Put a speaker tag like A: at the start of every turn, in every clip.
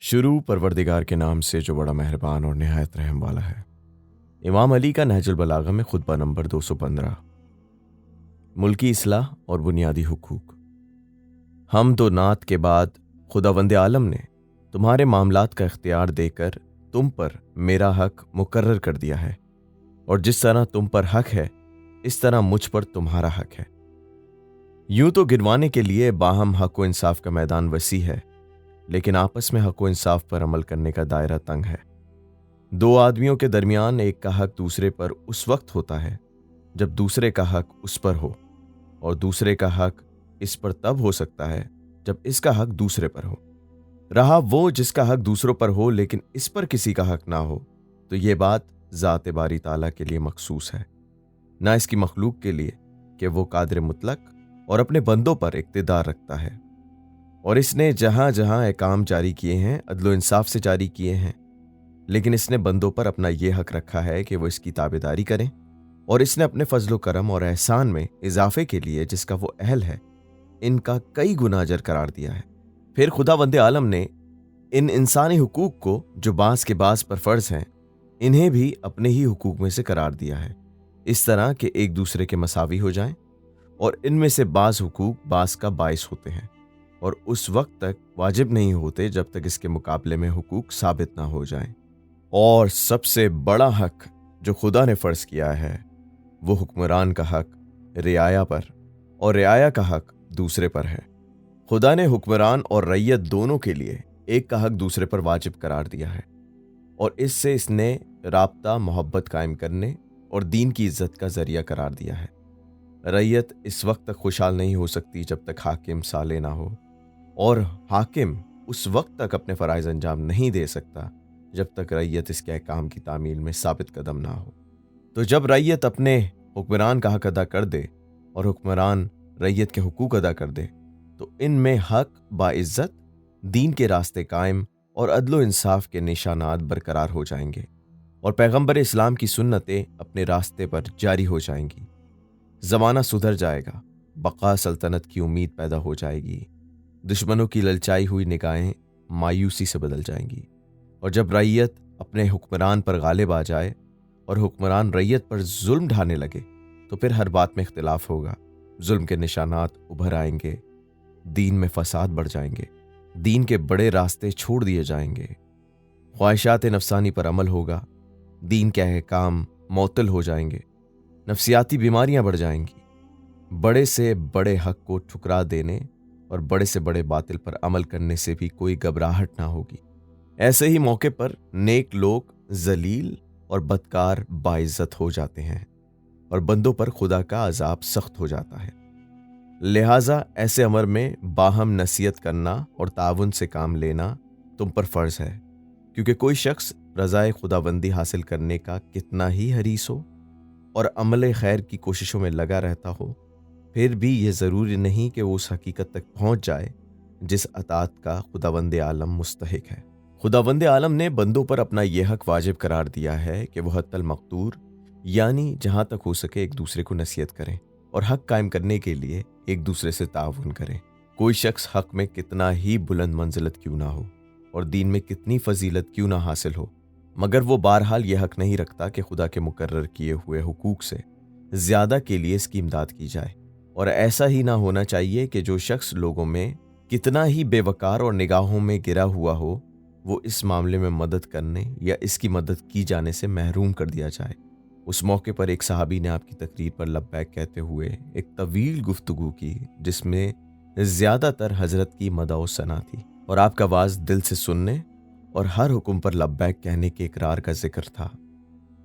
A: शुरू परवरदिगार के नाम से जो बड़ा मेहरबान और निहायत रहम वाला है। इमाम अली का नहजुल बलागा में खुतबा नंबर 215। मुल्की इस्लाह और बुनियादी हुकूक। हम तो नात के बाद खुदावंद आलम ने तुम्हारे मामलात का इख्तियार देकर तुम पर मेरा हक मुकर्रर कर दिया है, और जिस तरह तुम पर हक है इस तरह मुझ पर तुम्हारा हक है। यूं तो गिनवाने के लिए बाहम हक व इंसाफ का मैदान वसी है, लेकिन आपस में हक व इंसाफ पर अमल करने का दायरा तंग है। दो आदमियों के दरमियान एक का हक दूसरे पर उस वक्त होता है जब दूसरे का हक उस पर हो, और दूसरे का हक इस पर तब हो सकता है जब इसका हक दूसरे पर हो। रहा वो जिसका हक दूसरों पर हो लेकिन इस पर किसी का हक ना हो, तो ये बात ज़ात बारी ताला के लिए मखसूस है, ना इसकी मखलूक के लिए कि वो कादिर मुतलक और अपने बंदों पर इक़्तिदार रखता है। और इसने जहां जहां एहकाम जारी किए हैं अदलो इंसाफ से जारी किए हैं, लेकिन इसने बंदों पर अपना ये हक रखा है कि वो इसकी ताबेदारी करें, और इसने अपने फजलो करम और एहसान में इजाफे के लिए जिसका वो अहल है इनका कई गुना अजर करार दिया है। फिर खुदावंद आलम ने इन इंसानी हुकूक को जो बास के बास पर फर्ज हैं इन्हें भी अपने ही हुकूक में से करार दिया है, इस तरह के एक दूसरे के मसावी हो जाएं, और इनमें से बास हुकूक बास का बाइस होते हैं और उस वक्त तक वाजिब नहीं होते जब तक इसके मुकाबले में हुकूक साबित ना हो जाएं। और सबसे बड़ा हक जो खुदा ने फ़र्ज किया है वो हुक्मरान का हक रियाया पर और रियाया का हक दूसरे पर है। खुदा ने हुक्मरान और रैयत दोनों के लिए एक का हक दूसरे पर वाजिब करार दिया है, और इससे इसने राब्ता मोहब्बत कायम करने और दीन की इज्जत का जरिया करार दिया है। रैयत इस वक्त तक खुशहाल नहीं हो सकती जब तक हाकिम साले ना हो, और हाकिम उस वक्त तक अपने फ़राइज़ अंजाम नहीं दे सकता जब तक रैयत इसके अहकाम की तामील में साबित कदम ना हो। तो जब रैयत अपने हुक्मरान का हक अदा कर दे और हुक्मरान रैयत के हुकूक अदा कर दे, तो इनमें हक बाइज्जत दीन के रास्ते कायम और अदलो इंसाफ के निशानात बरकरार हो जाएंगे, और पैगंबर इस्लाम की सुन्नतें अपने रास्ते पर जारी हो जाएंगी। ज़माना सुधर जाएगा, बका सल्तनत की उम्मीद पैदा हो जाएगी, दुश्मनों की ललचाई हुई निगाहें मायूसी से बदल जाएंगी, और जब रैयत अपने हुक्मरान पर गालिब आ जाए और हुक्मरान रैयत पर जुल्म ढाने लगे, तो फिर हर बात में इख्तिलाफ होगा, जुल्म के निशानात उभर आएंगे, दीन में फसाद बढ़ जाएंगे, दीन के बड़े रास्ते छोड़ दिए जाएंगे, ख्वाहिशात नफसानी पर अमल होगा, दीन के अहकाम मअतल हो जाएंगे, नफसियाती बीमारियां बढ़ जाएंगी, बड़े से बड़े हक को ठुकरा देने और बड़े से बड़े बातिल पर अमल करने से भी कोई घबराहट ना होगी। ऐसे ही मौके पर नेक लोग जलील और बदकार बाइज्जत हो जाते हैं और बंदों पर खुदा का अजाब सख्त हो जाता है। लिहाजा ऐसे अमर में बाहम नसीहत करना और ताउन से काम लेना तुम पर फर्ज है, क्योंकि कोई शख्स रज़ाए खुदाबंदी हासिल करने का कितना ही हरीस हो और अमल खैर की कोशिशों में लगा रहता हो, फिर भी ये ज़रूरी नहीं कि वो उस हकीकत तक पहुँच जाए जिस अतात का खुदावंद आलम मुस्तहिक है। खुदावंद आलम ने बंदों पर अपना यह हक वाजिब करार दिया है कि वह हत्तल मक़दूर यानी जहाँ तक हो सके एक दूसरे को नसीहत करें और हक कायम करने के लिए एक दूसरे से ताउन करें। कोई शख्स हक में कितना ही बुलंद मंजिलत क्यों ना हो और दीन में कितनी फजीलत क्यों ना हासिल हो, मगर वो बहरहाल यह हक नहीं रखता कि खुदा के मुकर्रर किए हुए हुकूक से ज़्यादा के लिए इसकी इमदाद की जाए। और ऐसा ही ना होना चाहिए कि जो शख्स लोगों में कितना ही बेवकार और निगाहों में गिरा हुआ हो, वो इस मामले में मदद करने या इसकी मदद की जाने से महरूम कर दिया जाए। उस मौके पर एक सहाबी ने आपकी तकरीर पर लब्बैक कहते हुए एक तवील गुफ्तगू की, जिसमें ज़्यादातर हजरत की मदा व सना थी और आपका आवाज़ दिल से सुनने और हर हुक्म पर लब्बैक कहने के इकरार का जिक्र था।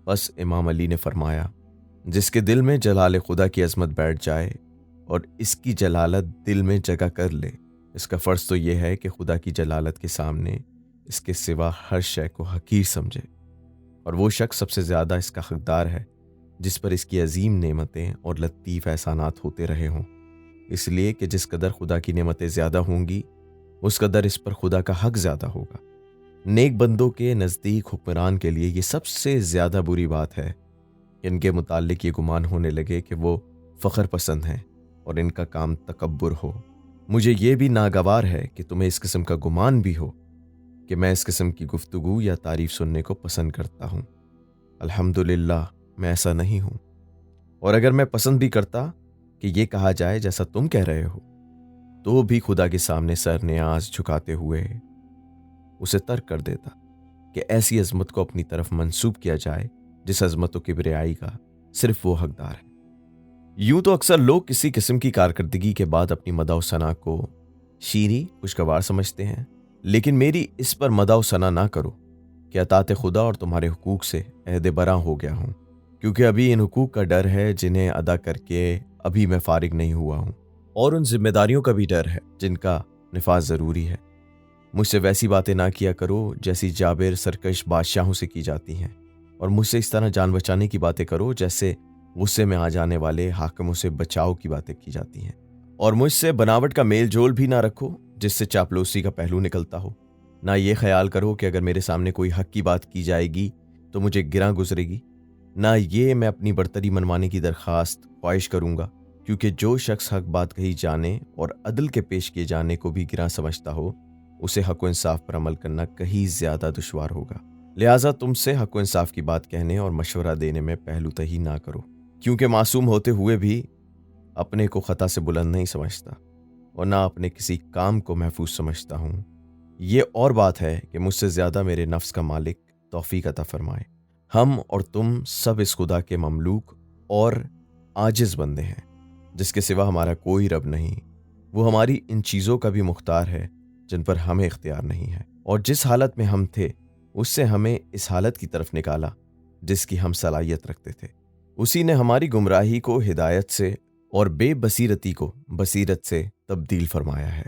A: बस इमाम अली ने फरमाया, जिसके दिल में जलाल खुदा की अजमत बैठ जाए और इसकी जलालत दिल में जगह कर ले, इसका फ़र्ज़ तो यह है कि खुदा की जलालत के सामने इसके सिवा हर शय को हकीर समझे, और वो शख्स सबसे ज़्यादा इसका हकदार है जिस पर इसकी अजीम नेमतें और लतीफ़ एहसानात होते रहे हों। इसलिए कि जिस कदर खुदा की नेमतें ज़्यादा होंगी उस कदर इस पर खुदा का हक ज़्यादा होगा। नेक बंदों के नज़दीक हुक्मरान के लिए ये सबसे ज़्यादा बुरी बात है कि इनके मुताल्लिक ये गुमान होने लगे कि वो फ़ख्र पसंद हैं और इनका काम तकब्बुर हो। मुझे ये भी नागवार है कि तुम्हें इस किस्म का गुमान भी हो, کہ میں اس قسم کی گفتگو یا تعریف سننے کو پسند کرتا ہوں۔ الحمدللہ میں ایسا نہیں ہوں، اور اگر میں پسند بھی کرتا کہ یہ کہا جائے جیسا تم کہہ رہے ہو، تو بھی خدا کے سامنے سر نیاز جھکاتے ہوئے اسے ترک کر دیتا کہ ایسی عظمت کو اپنی طرف منسوب کیا جائے جس عظمت و کبریائی کا صرف وہ حقدار ہے۔ یوں تو اکثر لوگ کسی قسم کی کارکردگی کے بعد اپنی مدح و ثنا کو شیریں خوشگوار سمجھتے ہیں، لیکن میری اس پر مدح و ثنا نہ کرو کہ اطاعت خدا اور تمہارے حقوق سے عہد براں ہو گیا ہوں، کیونکہ ابھی ان حقوق کا ڈر ہے جنہیں ادا کر کے ابھی میں فارغ نہیں ہوا ہوں، اور ان ذمہ داریوں کا بھی ڈر ہے جن کا نفاذ ضروری ہے۔ مجھ سے ویسی باتیں نہ کیا کرو جیسی جابر سرکش بادشاہوں سے کی جاتی ہیں، اور مجھ سے اس طرح جان بچانے کی باتیں کرو جیسے غصے میں آ جانے والے حاکموں سے بچاؤ کی باتیں کی جاتی ہیں، اور مجھ سے بناوٹ کا میل جول بھی نہ رکھو جس سے چاپلوسی کا پہلو نکلتا ہو۔ نہ یہ خیال کرو کہ اگر میرے سامنے کوئی حق کی بات کی جائے گی تو مجھے گراں گزرے گی، نہ یہ میں اپنی برتری منوانے کی درخواست خواہش کروں گا، کیونکہ جو شخص حق بات کہی جانے اور عدل کے پیش کیے جانے کو بھی گراں سمجھتا ہو، اسے حق و انصاف پر عمل کرنا کہیں زیادہ دشوار ہوگا۔ لہٰذا تم سے حق و انصاف کی بات کہنے اور مشورہ دینے میں پہلو تہی نہ کرو، کیونکہ معصوم ہوتے ہوئے بھی اپنے کو خطا سے بلند نہیں سمجھتا، اور نہ اپنے کسی کام کو محفوظ سمجھتا ہوں۔ یہ اور بات ہے کہ مجھ سے زیادہ میرے نفس کا مالک توفیق عطا فرمائے۔ ہم اور تم سب اس خدا کے مملوک اور عاجز بندے ہیں جس کے سوا ہمارا کوئی رب نہیں۔ وہ ہماری ان چیزوں کا بھی مختار ہے جن پر ہمیں اختیار نہیں ہے، اور جس حالت میں ہم تھے اس سے ہمیں اس حالت کی طرف نکالا جس کی ہم صلاحیت رکھتے تھے۔ اسی نے ہماری گمراہی کو ہدایت سے اور بے بصیرتی کو بصیرت سے تبدیل فرمایا ہے۔